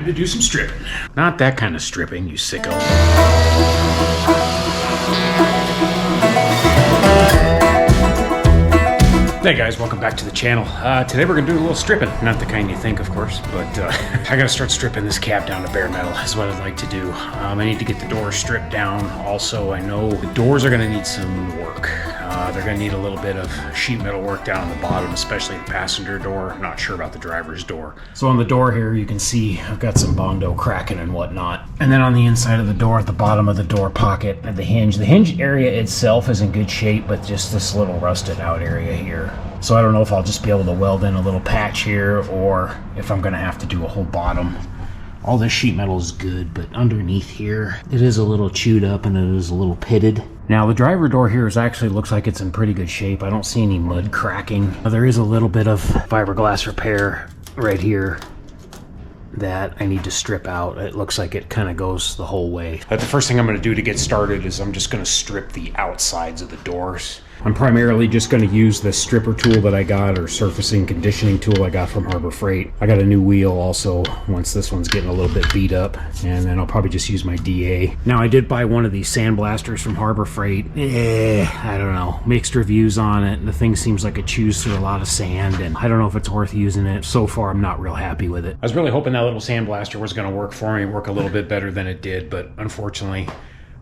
Time to do some stripping. Not that kind of stripping, you sicko. Hey guys, welcome back to the channel. Today we're gonna do a little stripping. Not the kind you think, of course, but I gotta start stripping this cab down to bare metal is what I'd like to do. I need to get the doors stripped down. Also, I know the doors are gonna need some work. They're gonna need a little bit of sheet metal work down on the bottom, especially the passenger door. I'm not sure about the driver's door. So on the door here, you can see I've got some Bondo cracking and whatnot. And then on the inside of the door, at the bottom of the door pocket, at the hinge area itself is in good shape, but just this little rusted out area here. So I don't know if I'll just be able to weld in a little patch here or if I'm gonna have to do a whole bottom. All this sheet metal is good, but underneath here, it is a little chewed up and it is a little pitted. Now the driver door here actually looks like it's in pretty good shape. I don't see any mud cracking. There is a little bit of fiberglass repair right here that I need to strip out. It looks like it kind of goes the whole way. But the first thing I'm going to do to get started is I'm just going to strip the outsides of the doors. I'm primarily just going to use the stripper tool that I got, or surfacing conditioning tool I got from Harbor Freight. I got a new wheel also once this one's getting a little bit beat up, and then I'll probably just use my DA. Now I did buy one of these sandblasters from Harbor Freight. I don't know, mixed reviews on it. The thing seems like it chews through a lot of sand, and I don't know if it's worth using it. So far I'm not real happy with it. I was really hoping that little sandblaster was going to work for me, work a little bit better than it did, but unfortunately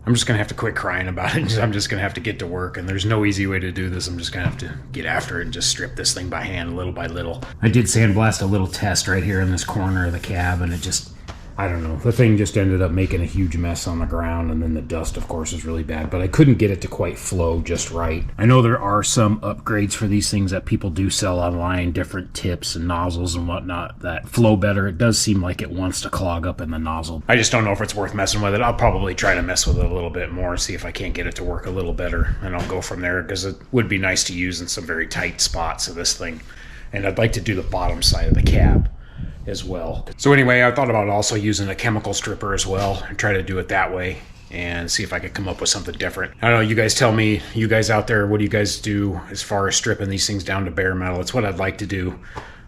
I'm just going to have to quit crying about it. I'm just going to have to get to work, and there's no easy way to do this. I'm just going to have to get after it and just strip this thing by hand little by little. I did sandblast a little test right here in this corner of the cab, and it just, I don't know, the thing just ended up making a huge mess on the ground, and then the dust, of course, is really bad, but I couldn't get it to quite flow just right. I know there are some upgrades for these things that people do sell online, different tips and nozzles and whatnot that flow better. It does seem like it wants to clog up in the nozzle. I just don't know if it's worth messing with it. I'll probably try to mess with it a little bit more, see if I can't get it to work a little better, and I'll go from there, because it would be nice to use in some very tight spots of this thing. And I'd like to do the bottom side of the cab as well. So anyway, I thought about also using a chemical stripper as well and try to do it that way and see if I could come up with something different. I don't know, you guys tell me, you guys out there, what do you guys do as far as stripping these things down to bare metal? It's what I'd like to do.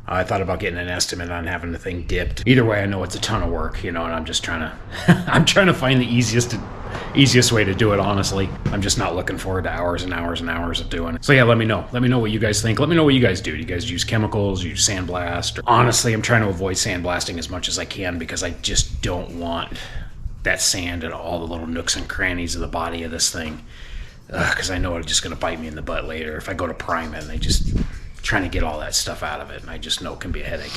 I thought about getting an estimate on having the thing dipped. Either way, I know it's a ton of work, you know, and I'm just trying to I'm trying to find the easiest way to do it, honestly. I'm just not looking forward to hours and hours and hours of doing it. So yeah, let me know what you guys think. Let me know what you guys do. Do you guys use chemicals? Use sandblast? Honestly, I'm trying to avoid sandblasting as much as I can, because I just don't want that sand in all the little nooks and crannies of the body of this thing, because I know it's just going to bite me in the butt later if I go to prime it, and I just trying to get all that stuff out of it, and I just know it can be a headache.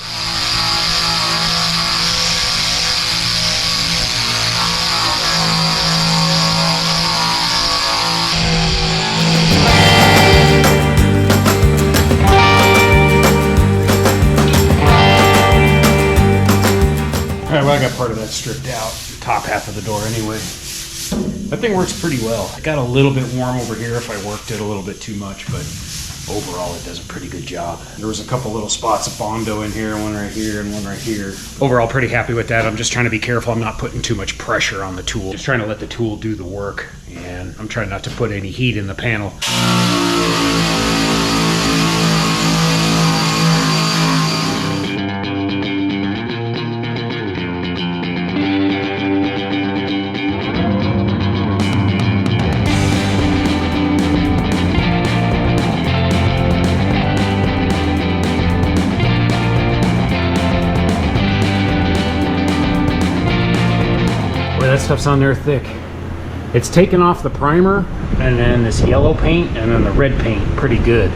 Alright, well, I got part of that stripped out, the top half of the door anyway. That thing works pretty well. It got a little bit warm over here if I worked it a little bit too much, but overall it does a pretty good job. There was a couple little spots of Bondo in here, one right here and one right here. Overall pretty happy with that. I'm just trying to be careful I'm not putting too much pressure on the tool. Just trying to let the tool do the work, and I'm trying not to put any heat in the panel. That stuff's on there thick. It's taken off the primer, and then this yellow paint, and then the red paint pretty good.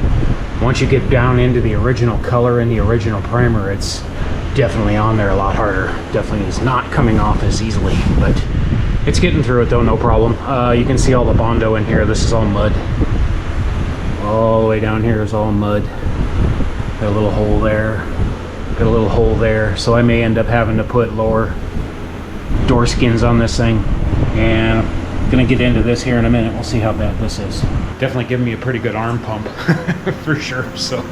Once you get down into the original color and the original primer, it's definitely on there a lot harder. Definitely is not coming off as easily, but it's getting through it though, no problem. You can see all the Bondo in here. This is all mud. All the way down here is all mud. Got a little hole there. Got a little hole there. So I may end up having to put lower door skins on this thing, and I'm gonna get into this here in a minute. We'll see how bad this is. Definitely giving me a pretty good arm pump for sure. So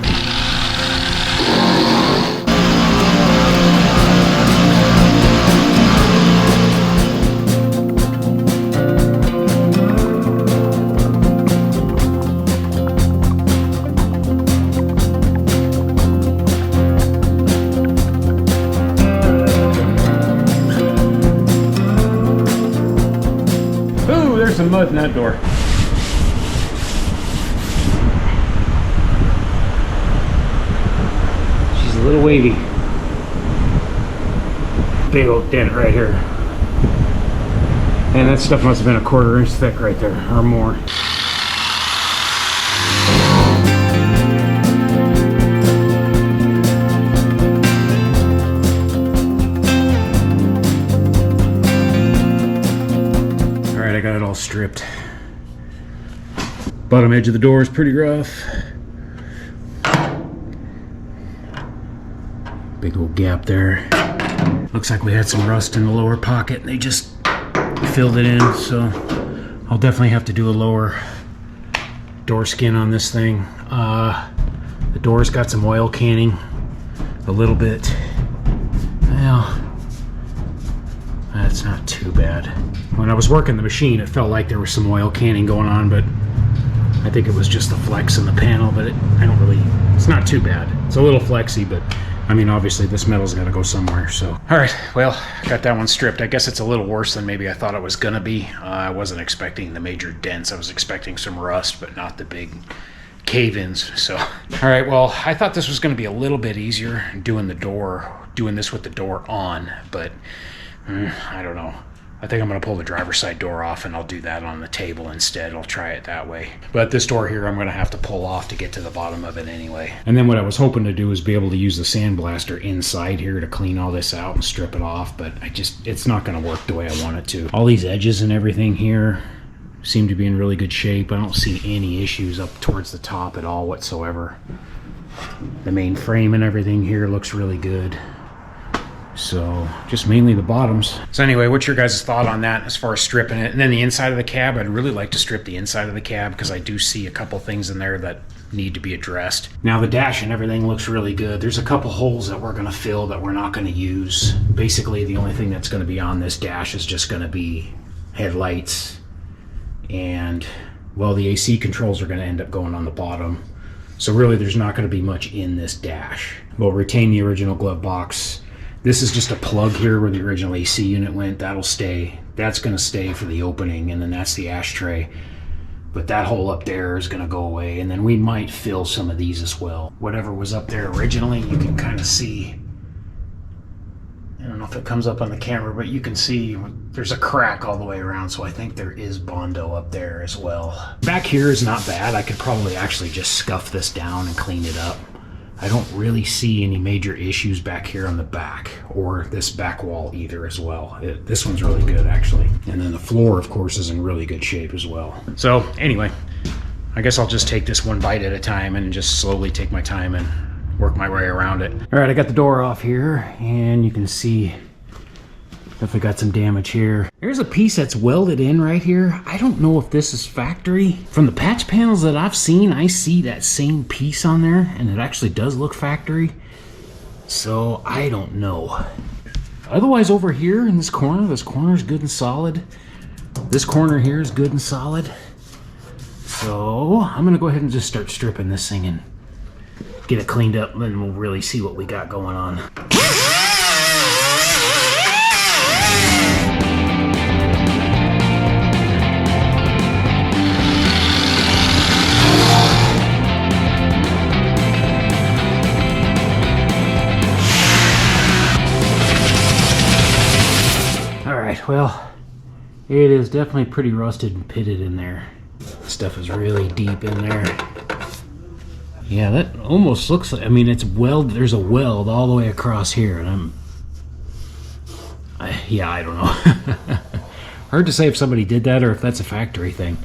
of mud in that door. She's a little wavy. Big old dent right here. And that stuff must have been a 1/4 inch thick right there, or more. Alright, I got it all stripped. Bottom edge of the door is pretty rough. Big old gap there. Looks like we had some rust in the lower pocket and they just filled it in, so I'll definitely have to do a lower door skin on this thing. The door's got some oil canning a little bit. Well, that's not too bad. When I was working the machine, it felt like there was some oil canning going on, but I think it was just the flex in the panel, but it's not too bad. It's a little flexy, but I mean, obviously this metal's got to go somewhere, so. All right, well, got that one stripped. I guess it's a little worse than maybe I thought it was gonna be. I wasn't expecting the major dents. I was expecting some rust, but not the big cave-ins, so. All right, well, I thought this was gonna be a little bit easier doing this with the door on, but I don't know. I think I'm gonna pull the driver's side door off and I'll do that on the table instead. I'll try it that way. But this door here, I'm gonna have to pull off to get to the bottom of it anyway. And then what I was hoping to do is be able to use the sandblaster inside here to clean all this out and strip it off, but it's not gonna work the way I want it to. All these edges and everything here seem to be in really good shape. I don't see any issues up towards the top at all whatsoever. The main frame and everything here looks really good. So just mainly the bottoms. So anyway, what's your guys' thought on that as far as stripping it? And then the inside of the cab, I'd really like to strip the inside of the cab because I do see a couple things in there that need to be addressed. Now the dash and everything looks really good. There's a couple holes that we're gonna fill that we're not gonna use. Basically the only thing that's gonna be on this dash is just gonna be headlights, and well, the AC controls are gonna end up going on the bottom. So really there's not gonna be much in this dash. We'll retain the original glove box. This is just a plug here where the original AC unit went. That'll stay. That's going to stay for the opening, and then that's the ashtray. But that hole up there is going to go away, and then we might fill some of these as well. Whatever was up there originally, you can kind of see. I don't know if it comes up on the camera, but you can see there's a crack all the way around, so I think there is Bondo up there as well. Back here is not bad. I could probably actually just scuff this down and clean it up. I don't really see any major issues back here on the back or this back wall either as well. This one's really good actually. And then the floor of course is in really good shape as well. So anyway, I guess I'll just take this one bite at a time and just slowly take my time and work my way around it. All right, I got the door off here and you can see definitely got some damage here. There's a piece that's welded in right here. I don't know if this is factory. From the patch panels that I've seen, I see that same piece on there and it actually does look factory. So I don't know. Otherwise over here in this corner is good and solid. This corner here is good and solid. So I'm gonna go ahead and just start stripping this thing and get it cleaned up, and then we'll really see what we got going on. Well, it is definitely pretty rusted and pitted in there. Stuff is really deep in there. Yeah, that almost looks like, I mean, it's weld. There's a weld all the way across here, and I don't know. Hard to say if somebody did that or if that's a factory thing.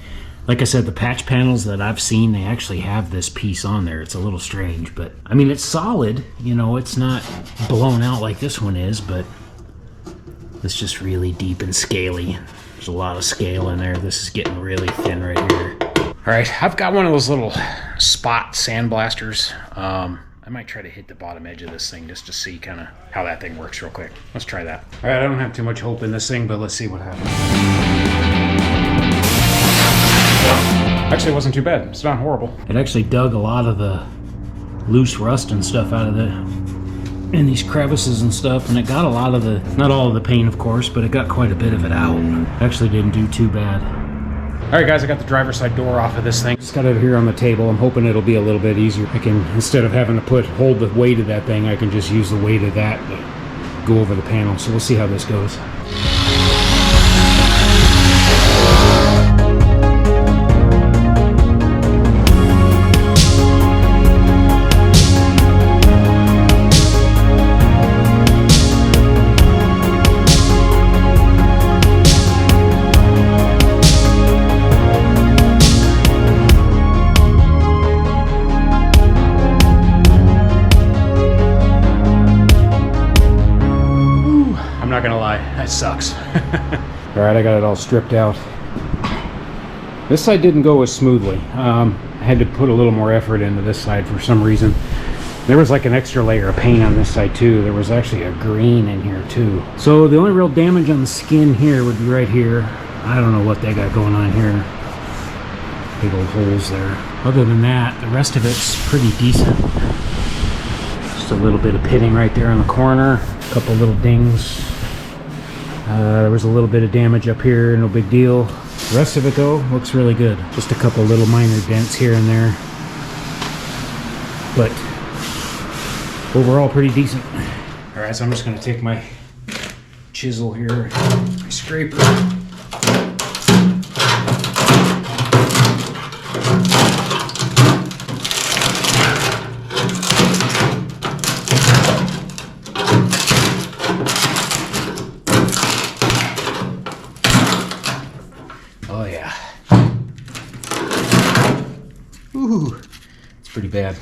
Like I said, the patch panels that I've seen, they actually have this piece on there. It's a little strange, but I mean, it's solid. You know, it's not blown out like this one is, but it's just really deep and scaly. There's a lot of scale in there. This is getting really thin right here. All right, I've got one of those little spot sandblasters. I might try to hit the bottom edge of this thing just to see kind of how that thing works real quick. Let's try that. All right, I don't have too much hope in this thing, but let's see what happens. Actually, it wasn't too bad. It's not horrible. It actually dug a lot of the loose rust and stuff out of in these crevices and stuff, and it got a lot of the, not all of the paint of course, but it got quite a bit of it out. Actually didn't do too bad. Alright guys, I got the driver's side door off of this thing. Just got it here on the table. I'm hoping it'll be a little bit easier. I can, instead of having to hold the weight of that thing, I can just use the weight of that to go over the panel. So we'll see how this goes. Not gonna lie, that sucks. All right, I got it all stripped out. This side didn't go as smoothly. I had to put a little more effort into this side for some reason. There was like an extra layer of paint on this side too. There was actually a green in here too. So the only real damage on the skin here would be right here. I don't know what they got going on here. Big old holes there. Other than that, the rest of it's pretty decent. Just a little bit of pitting right there on the corner. A couple little dings. There was a little bit of damage up here, no big deal. The rest of it though looks really good. Just a couple little minor dents here and there, but overall pretty decent. All right, so I'm just going to take my chisel here, my scraper. Oh yeah. Ooh, it's pretty bad.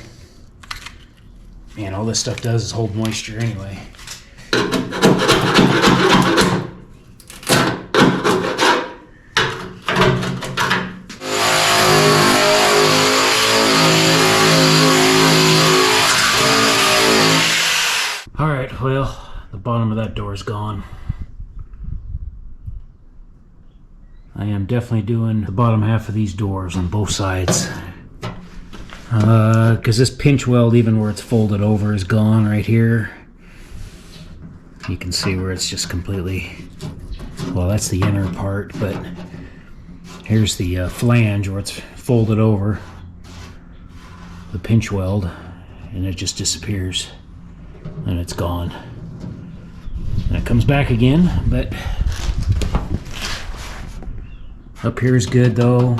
Man, all this stuff does is hold moisture anyway. All right, well, the bottom of that door is gone. I am definitely doing the bottom half of these doors on both sides. Because this pinch weld, even where it's folded over, is gone right here. You can see where it's just completely, well, that's the inner part, but here's the flange where it's folded over, the pinch weld, and it just disappears, and it's gone. And it comes back again, but up here is good though.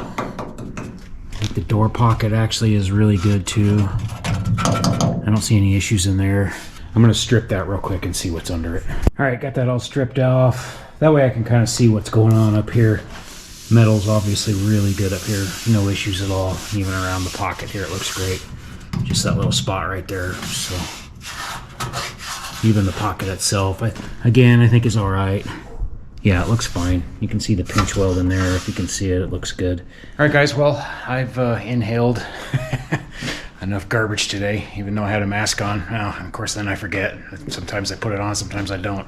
I think the door pocket actually is really good too. I don't see any issues in there. I'm gonna strip that real quick and see what's under it. All right, got that all stripped off. That way I can kind of see what's going on up here. Metal's obviously really good up here. No issues at all. Even around the pocket here, it looks great. Just that little spot right there. So even the pocket itself, again, I think is all right. Yeah, it looks fine. You can see the pinch weld in there. If you can see it, it looks good. All right, guys. Well, I've inhaled enough garbage today, even though I had a mask on. Well, of course, then I forget. Sometimes I put it on, sometimes I don't.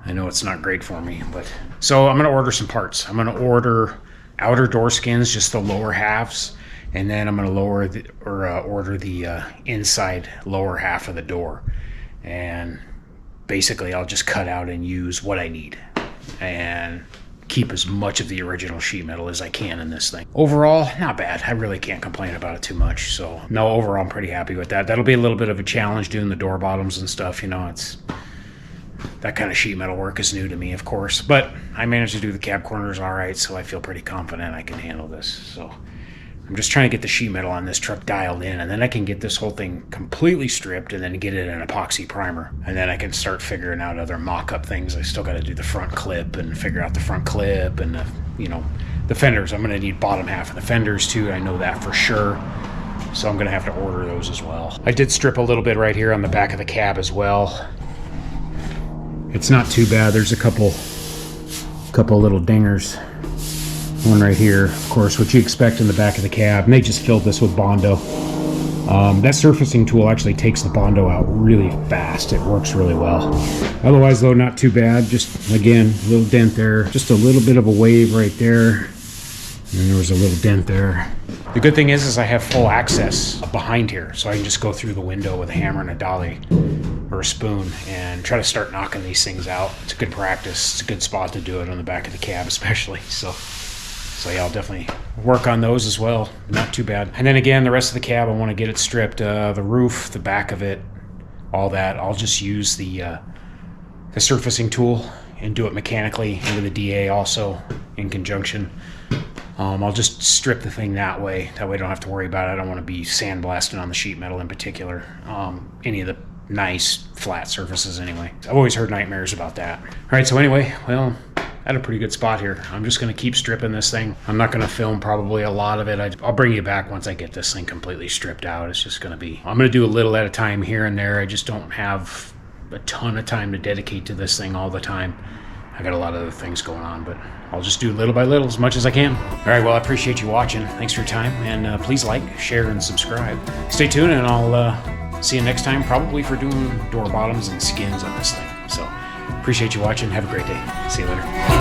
I know it's not great for me, but so I'm gonna order some parts. I'm gonna order outer door skins, just the lower halves, and then I'm gonna order the inside lower half of the door. And basically, I'll just cut out and use what I need, and keep as much of the original sheet metal as I can in this thing. Overall, not bad. I really can't complain about it too much. So no, overall, I'm pretty happy with that. That'll be a little bit of a challenge doing the door bottoms and stuff. You know, it's that kind of sheet metal work is new to me, of course, but I managed to do the cab corners all right, so I feel pretty confident I can handle this. So I'm just trying to get the sheet metal on this truck dialed in, and then I can get this whole thing completely stripped and then get it an epoxy primer. And then I can start figuring out other mock-up things. I still got to do the front clip and figure out the front clip and, the fenders. I'm going to need bottom half of the fenders too. I know that for sure. So I'm going to have to order those as well. I did strip a little bit right here on the back of the cab as well. It's not too bad. There's a couple little dingers. One right here, of course, what you expect in the back of the cab, and they just filled this with Bondo. That surfacing tool actually takes the Bondo out really fast. It works really well. Otherwise, though, not too bad. Just, again, a little dent there. Just a little bit of a wave right there. And there was a little dent there. The good thing is I have full access behind here, so I can just go through the window with a hammer and a dolly or a spoon and try to start knocking these things out. It's a good practice. It's a good spot to do it on the back of the cab especially. So So yeah, I'll definitely work on those as well. Not too bad. And then again, the rest of the cab, I want to get it stripped. The roof, the back of it, all that. I'll just use the surfacing tool and do it mechanically with a DA also in conjunction. I'll just strip the thing that way. That way I don't have to worry about it. I don't want to be sandblasting on the sheet metal in particular. Any of the nice flat surfaces anyway. I've always heard nightmares about that. All right, so anyway, well, at a pretty good spot here. I'm just going to keep stripping this thing. I'm not going to film probably a lot of it. I'll bring you back once I get this thing completely stripped out. It's just going to be, I'm going to do a little at a time here and there. I just don't have a ton of time to dedicate to this thing all the time. I got a lot of other things going on, but I'll just do little by little as much as I can. All right, well, I appreciate you watching. Thanks for your time, and please like, share, and subscribe. Stay tuned, and I'll see you next time, probably for doing door bottoms and skins on this thing. So appreciate you watching. Have a great day. See you later.